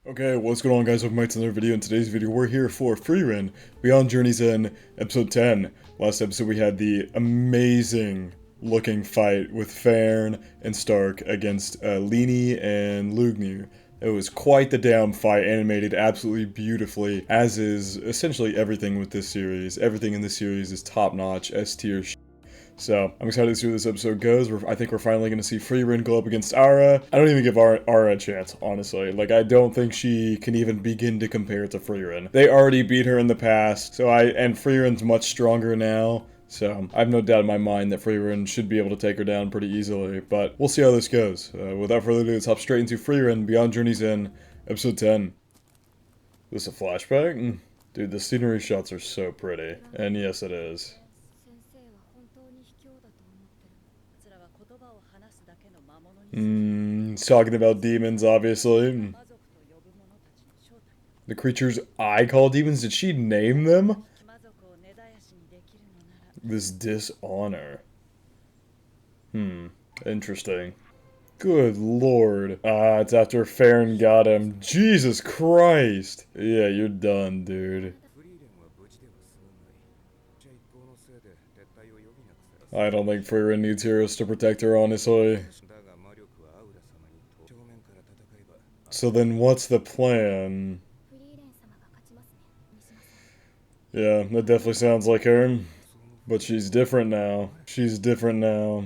Okay, what's going on guys, welcome back to another video. In today's video, we're here for Frieren, Beyond Journey's End, episode 10. Last episode we had the amazing looking fight with Frieren and Stark against Lini and Lugnir. It was quite the damn fight, animated absolutely beautifully, as is essentially everything with this series. Everything in this series is top-notch, S-tier shit. So, I'm excited to see where this episode goes. I think we're finally going to see Frieren go up against Ara. I don't even give Ara a chance, honestly. Like, I don't think she can even begin to compare to Frieren. They already beat her in the past, and Frieren's much stronger now. So, I have no doubt in my mind that Frieren should be able to take her down pretty easily, but we'll see how this goes. Without further ado, let's hop straight into Frieren, Beyond Journey's End, episode 10. Is this a flashback? Dude, the scenery shots are so pretty. And yes, it is. He's talking about demons, obviously. The creatures I call demons, did she name them? This dishonor. Interesting. Good lord. It's after Frieren got him. Jesus Christ! Yeah, you're done, dude. I don't think Frieren needs heroes to protect her, honestly. So then what's the plan? Yeah, that definitely sounds like her. But she's different now. She's different now.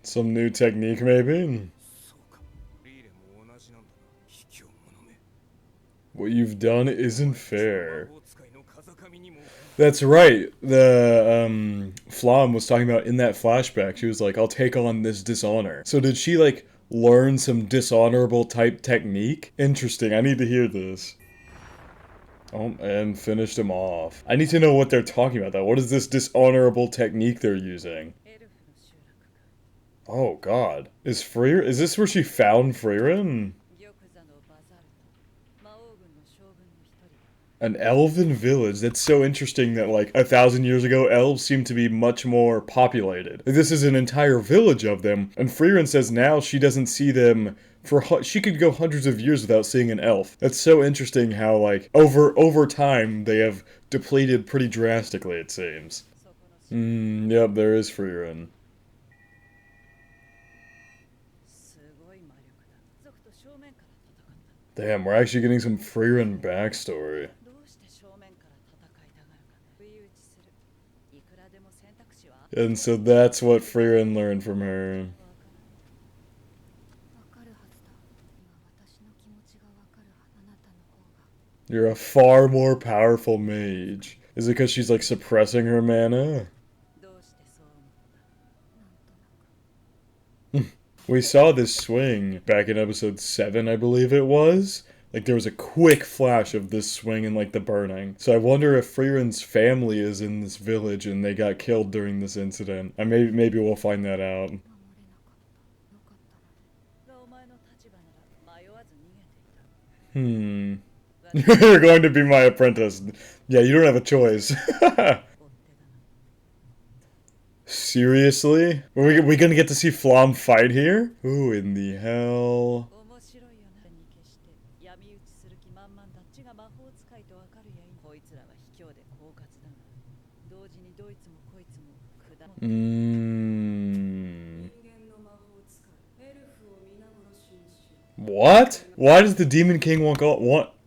Some new technique, maybe? What you've done isn't fair. That's right. The Flam was talking about in that flashback. She was like, I'll take on this dishonor. So did she like learn some dishonorable type technique? Interesting. I need to hear this. Oh, and finished him off. I need to know what they're talking about though. What is this dishonorable technique they're using? Oh god. Is this where she found Frieren? An elven village. That's so interesting that like 1,000 years ago, elves seemed to be much more populated. Like, this is an entire village of them, and Frieren says now she doesn't see them for she could go hundreds of years without seeing an elf. That's so interesting how like over time they have depleted pretty drastically, it seems. Yep, there is Frieren. Damn, we're actually getting some Frieren backstory. And so that's what Frieren learned from her. You're a far more powerful mage. Is it because she's like suppressing her mana? We saw this swing back in episode 7, I believe it was. Like, there was a quick flash of this swing and, like, the burning. So I wonder if Frieren's family is in this village and they got killed during this incident. And maybe we'll find that out. You're going to be my apprentice. Yeah, you don't have a choice. Seriously? Are we gonna get to see Flam fight here? Who in the hell? What? Why does the Demon King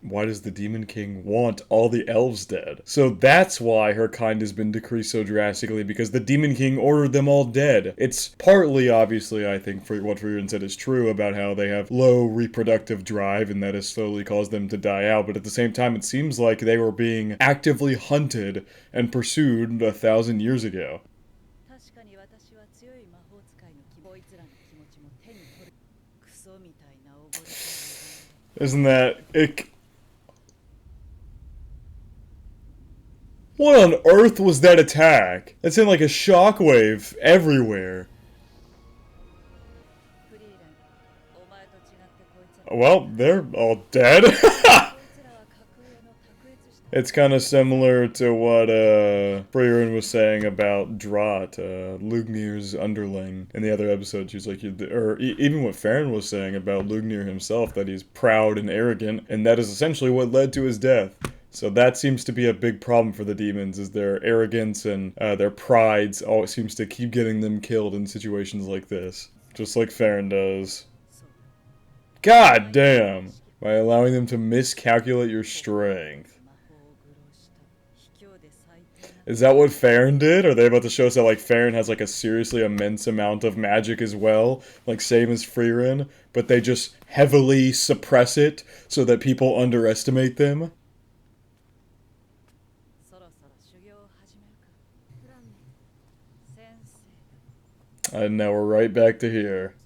why does the Demon King want all the elves dead? So that's why her kind has been decreased so drastically, because the Demon King ordered them all dead. It's partly, obviously, I think, for what Frieren said is true about how they have low reproductive drive and that has slowly caused them to die out, but at the same time it seems like they were being actively hunted and pursued 1,000 years ago. Isn't that it? What on earth was that attack? It's in like a shockwave everywhere. Well, they're all dead. It's kind of similar to what Frieren was saying about Drought, Lugnir's underling, in the other episode. She's like, or even what Farron was saying about Lugnir himself, that he's proud and arrogant, and that is essentially what led to his death. So that seems to be a big problem for the demons, is their arrogance and their prides always seems to keep getting them killed in situations like this. Just like Farron does. God damn! By allowing them to miscalculate your strength. Is that what Farron did? Are they about to show us that, like, Farron has, like, a seriously immense amount of magic as well? Like, same as Frieren? But they just heavily suppress it so that people underestimate them? And now we're right back to here.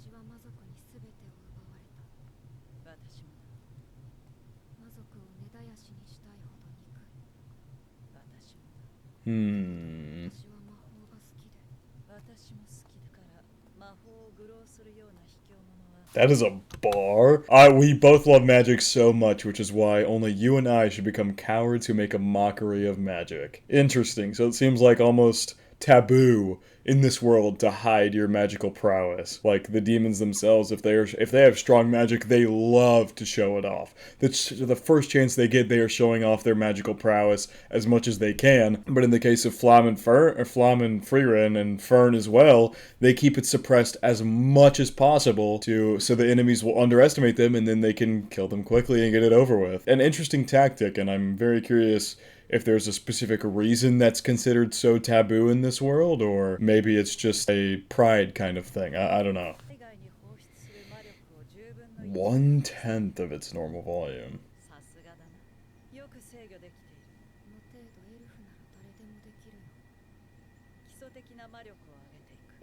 That is a bar. We both love magic so much, which is why only you and I should become cowards who make a mockery of magic. Interesting. So it seems like almost taboo in this world to hide your magical prowess. Like the demons themselves, if they have strong magic, they love to show it off. The first chance they get, they are showing off their magical prowess as much as they can. But in the case of Flam and Frieren and Fern as well, they keep it suppressed as much as possible so the enemies will underestimate them and then they can kill them quickly and get it over with. An interesting tactic, and I'm very curious if there's a specific reason that's considered so taboo in this world, or maybe it's just a pride kind of thing. I don't know. 1/10 of its normal volume.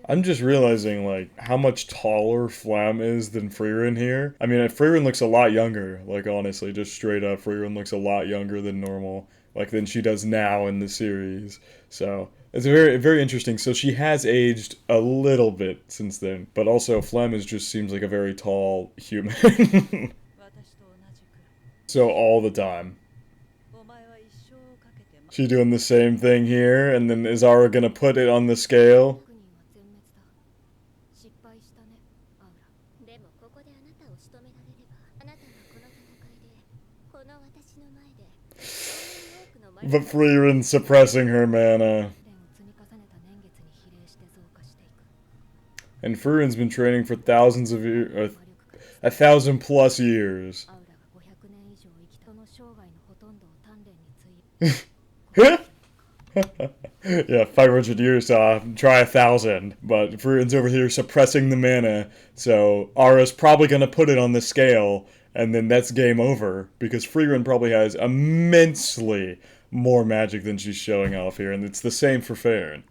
I'm just realizing, like, how much taller Flam is than Frieren here. I mean, Frieren looks a lot younger. Like, honestly, just straight up, Frieren looks a lot younger than normal. Like, than she does now in the series. So, it's very, very interesting. So she has aged a little bit since then. But also, Flam just seems like a very tall human. So, all the time. She doing the same thing here, and then is Ara gonna put it on the scale? But Frieren suppressing her mana. And Frieren's been training for thousands of years, 1,000+ years. Yeah, 500 years to try 1,000. But Frieren's over here suppressing the mana, so Ara's probably gonna put it on the scale, and then that's game over, because Frieren probably has immensely more magic than she's showing off here, and it's the same for Farron.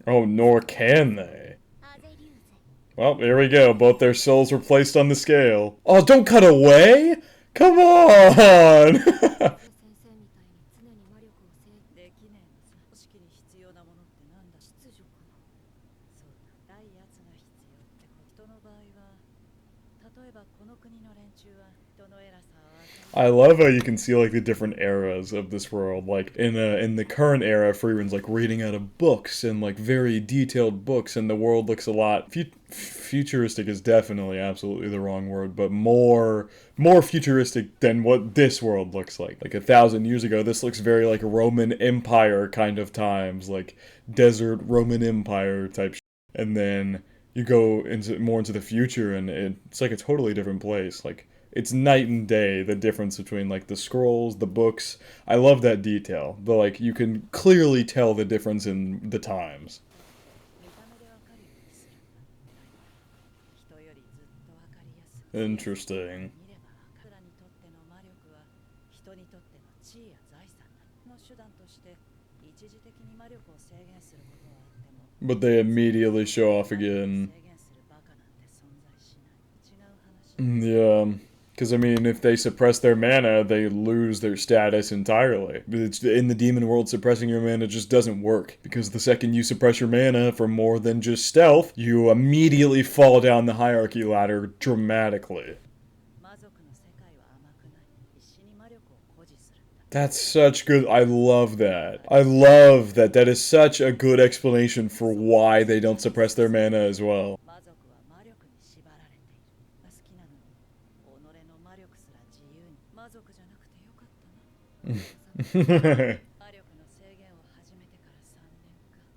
Oh, nor can they. Well, here we go. Both their souls were placed on the scale. Oh, don't cut away! Come on! I love how you can see like the different eras of this world. Like in the current era, Frieren's like reading out of books and like very detailed books, and the world looks a lot futuristic is definitely absolutely the wrong word, but more futuristic than what this world looks like. Like 1,000 years ago, this looks very like Roman Empire kind of times, like desert Roman Empire type. And then you go more into the future, and it's like a totally different place. Like it's night and day, the difference between like the scrolls, the books. I love that detail. The like you can clearly tell the difference in the times. Interesting. But they immediately show off again. Yeah. Because, I mean, if they suppress their mana, they lose their status entirely. In the demon world, suppressing your mana just doesn't work. Because the second you suppress your mana for more than just stealth, you immediately fall down the hierarchy ladder dramatically. That's such good. I love that. I love that. That is such a good explanation for why they don't suppress their mana as well.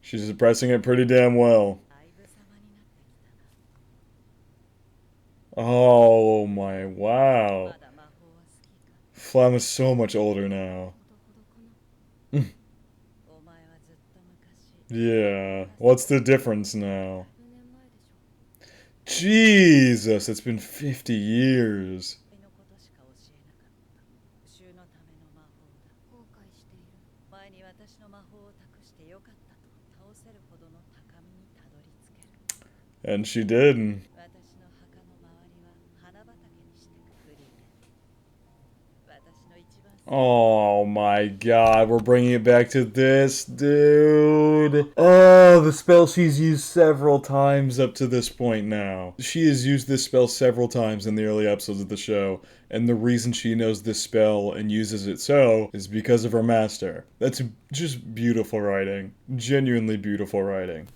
She's suppressing it pretty damn well. Oh my, wow. Flam is so much older now. Yeah, what's the difference now? Jesus, it's been 50 years. And she did. Oh my god, we're bringing it back to this, dude. Oh, the spell she's used several times up to this point now. She has used this spell several times in the early episodes of the show, and the reason she knows this spell and uses it so is because of her master. That's just beautiful writing. Genuinely beautiful writing.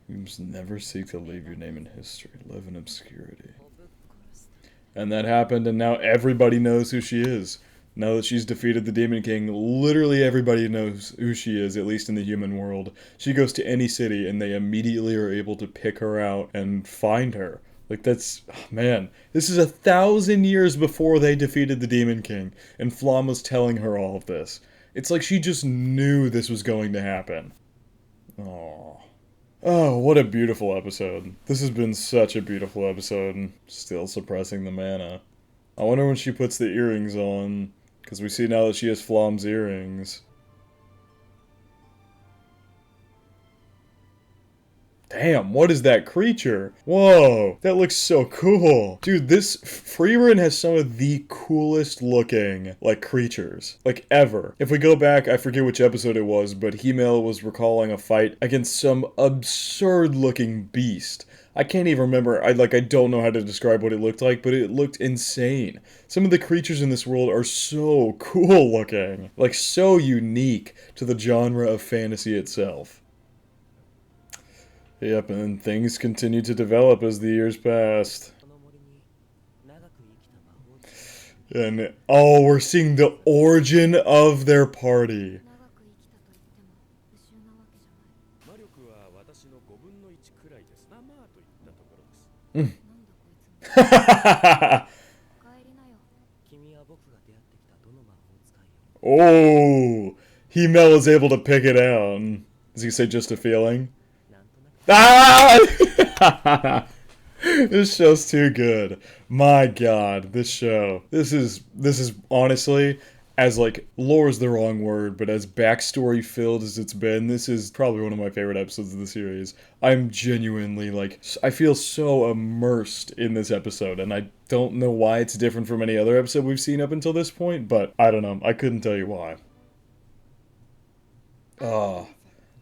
You must never seek to leave your name in history. Live in obscurity. And that happened, and now everybody knows who she is. Now that she's defeated the Demon King, literally everybody knows who she is, at least in the human world. She goes to any city, and they immediately are able to pick her out and find her. Like, that's... man, this is 1,000 years before they defeated the Demon King, and Flam was telling her all of this. It's like she just knew this was going to happen. Aww. Oh, what a beautiful episode. This has been such a beautiful episode. Still suppressing the mana. I wonder when she puts the earrings on, because we see now that she has Flam's earrings. Damn, what is that creature? Whoa, that looks so cool. Dude, this Frieren has some of the coolest looking, like, creatures. Like, ever. If we go back, I forget which episode it was, but Himel was recalling a fight against some absurd looking beast. I can't even remember, I don't know how to describe what it looked like, but it looked insane. Some of the creatures in this world are so cool looking. Like, so unique to the genre of fantasy itself. Yep, and things continue to develop as the years passed. And, oh, we're seeing the origin of their party. Oh, Himel is able to pick it out. Does he say just a feeling? Ah! This show's too good. My god, this show. This is honestly, as like, lore is the wrong word, but as backstory filled as it's been, this is probably one of my favorite episodes of the series. I'm genuinely, like, I feel so immersed in this episode, and I don't know why it's different from any other episode we've seen up until this point, but I don't know. I couldn't tell you why. Oh.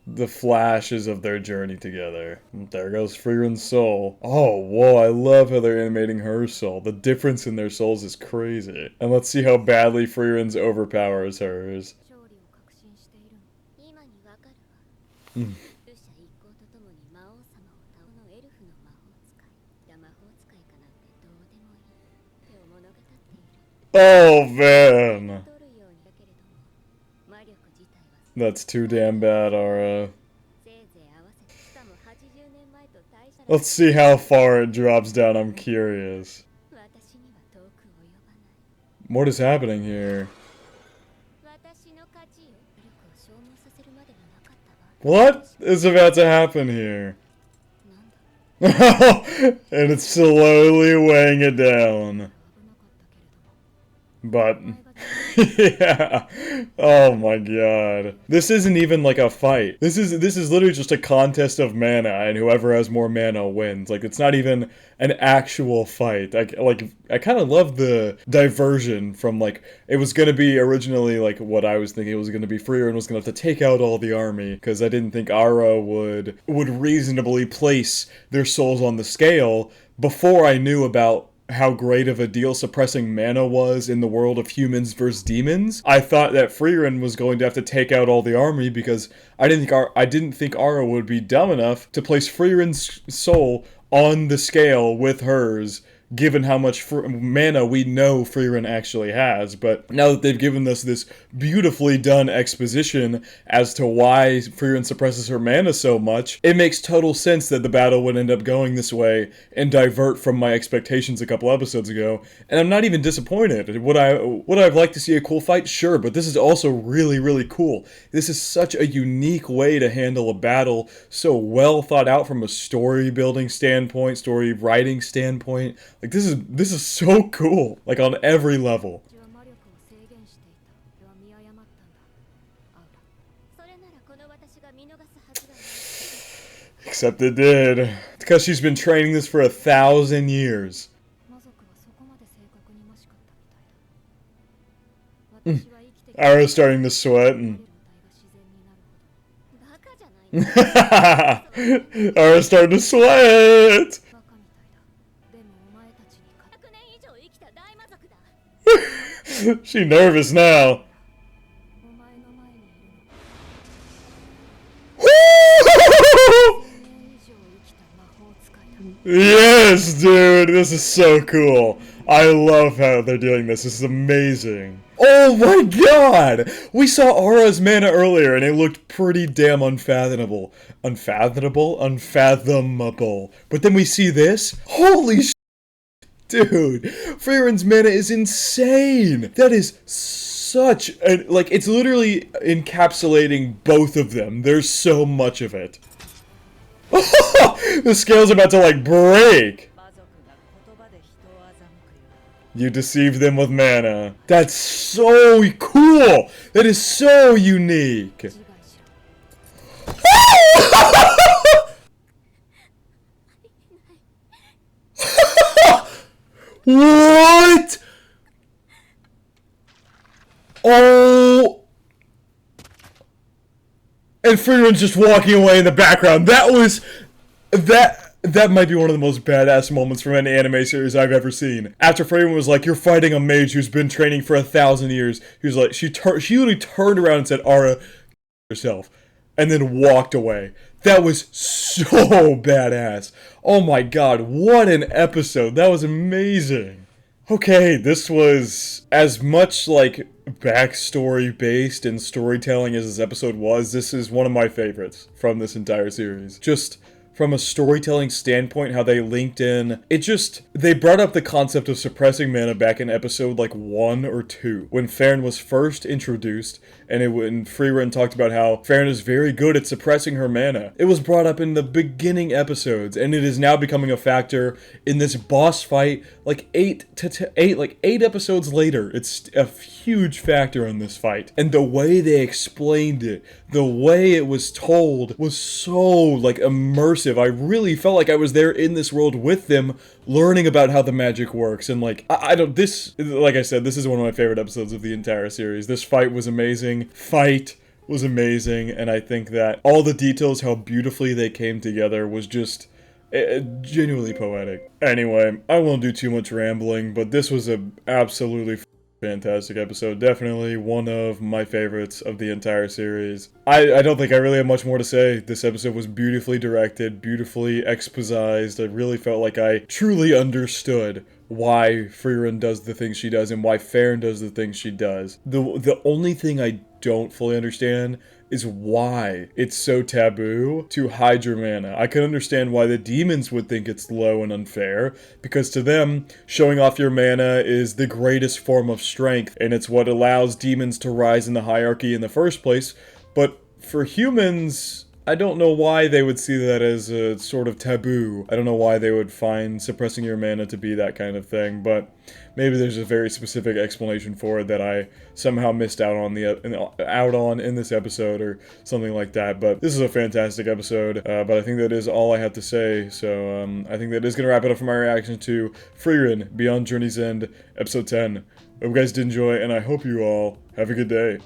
The flashes of their journey together. There goes Frieren's soul. Oh, whoa, I love how they're animating her soul. The difference in their souls is crazy. And let's see how badly Frieren's overpowers hers. Oh, man. That's too damn bad, Ara. Let's see how far it drops down, I'm curious. What is happening here? What is about to happen here? And it's slowly weighing it down. But Yeah. Oh my god. This isn't even like a fight. This is literally just a contest of mana, and whoever has more mana wins. Like, it's not even an actual fight. I kind of love the diversion from, like, it was gonna be originally like what I was thinking. It was gonna be Frieren was gonna have to take out all the army, because I didn't think Ara would reasonably place their souls on the scale before I knew about how great of a deal suppressing mana was in the world of humans versus demons. I thought that Frieren was going to have to take out all the army, because I didn't think Ara would be dumb enough to place Frieren's soul on the scale with hers, given how much mana we know Frieren actually has. But now that they've given us this beautifully done exposition as to why Frieren suppresses her mana so much, it makes total sense that the battle would end up going this way and divert from my expectations a couple episodes ago. And I'm not even disappointed. Would I've liked to see a cool fight? Sure, but this is also really, really cool. This is such a unique way to handle a battle, so well thought out from a story building standpoint, story writing standpoint. Like, this is so cool, like, on every level. Except it did. It's because she's been training this for 1,000 years. Ara's starting to sweat and... Ara's starting to sweat! She nervous now. Yes, dude, this is so cool. I love how they're doing this. This is amazing. Oh my god! We saw Ara's mana earlier and it looked pretty damn unfathomable. Unfathomable. But then we see this? Holy sh**. Dude, Frieren's mana is insane! That is such a, like, it's literally encapsulating both of them. There's so much of it. The scale's about to, like, break! You deceive them with mana. That's so cool! That is so unique! What? Oh! And Frieren's just walking away in the background. That might be one of the most badass moments from any anime series I've ever seen. After Frieren was like, "You're fighting a mage who's been training for 1,000 years." He was like, she literally turned around and said, "Ara, yourself," and then walked away. That was so badass. Oh my god, what an episode. That was amazing. Okay, this was as much like backstory based and storytelling as this episode was. This is one of my favorites from this entire series. Just from a storytelling standpoint, how they linked in, they brought up the concept of suppressing mana back in episode like 1 or 2, when Frieren was first introduced, and when Frieren talked about how Frieren is very good at suppressing her mana. It was brought up in the beginning episodes, and it is now becoming a factor in this boss fight, like 8 episodes later. It's a huge factor in this fight. And the way they explained it, the way it was told, was so, like, immersive. I really felt like I was there in this world with them, learning about how the magic works. And, like, like I said, this is one of my favorite episodes of the entire series. This fight was amazing. Fight was amazing. And I think that all the details, how beautifully they came together, was just genuinely poetic. Anyway, I won't do too much rambling, but this was a absolutely fantastic episode. Definitely one of my favorites of the entire series. I don't think I really have much more to say. This episode was beautifully directed, beautifully exposized. I really felt like I truly understood why Frieren does the things she does and why Frieren does the things she does. The only thing I don't fully understand is why it's so taboo to hide your mana. I can understand why the demons would think it's low and unfair, because to them, showing off your mana is the greatest form of strength, and it's what allows demons to rise in the hierarchy in the first place. But for humans, I don't know why they would see that as a sort of taboo. I don't know why they would find suppressing your mana to be that kind of thing, but maybe there's a very specific explanation for it that I somehow missed out on in this episode or something like that. But this is a fantastic episode. But I think that is all I have to say. So I think that is gonna wrap it up for my reaction to Frieren Beyond Journey's End, episode 10. Hope you guys did enjoy, and I hope you all have a good day.